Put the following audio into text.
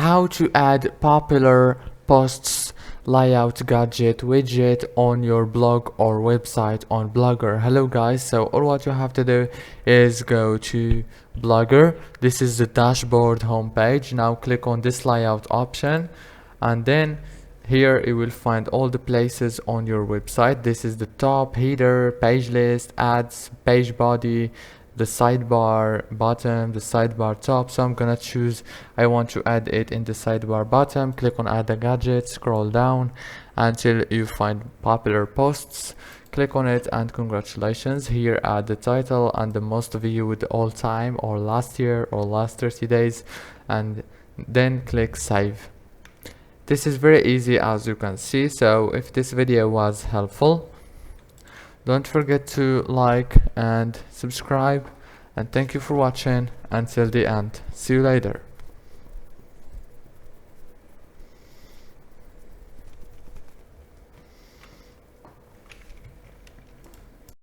how to add popular posts, layout, gadget, widget on your blog or website on Blogger. Hello guys, so all what you have to do is go to Blogger. This is the dashboard homepage. Now click on this layout option, and then here you will find all the places on your website. This is the top, header, page list, ads, page body, the sidebar bottom, the sidebar top. So I'm gonna choose, I want to add it in the sidebar bottom. Click on add a gadget, scroll down until you find popular posts. Click on it, and congratulations, here add the title and the most viewed all time or last year or last 30 days, and then click save. This is very easy, as you can see. So if this video was helpful, don't forget to like and subscribe, and thank you for watching until the end. See you later.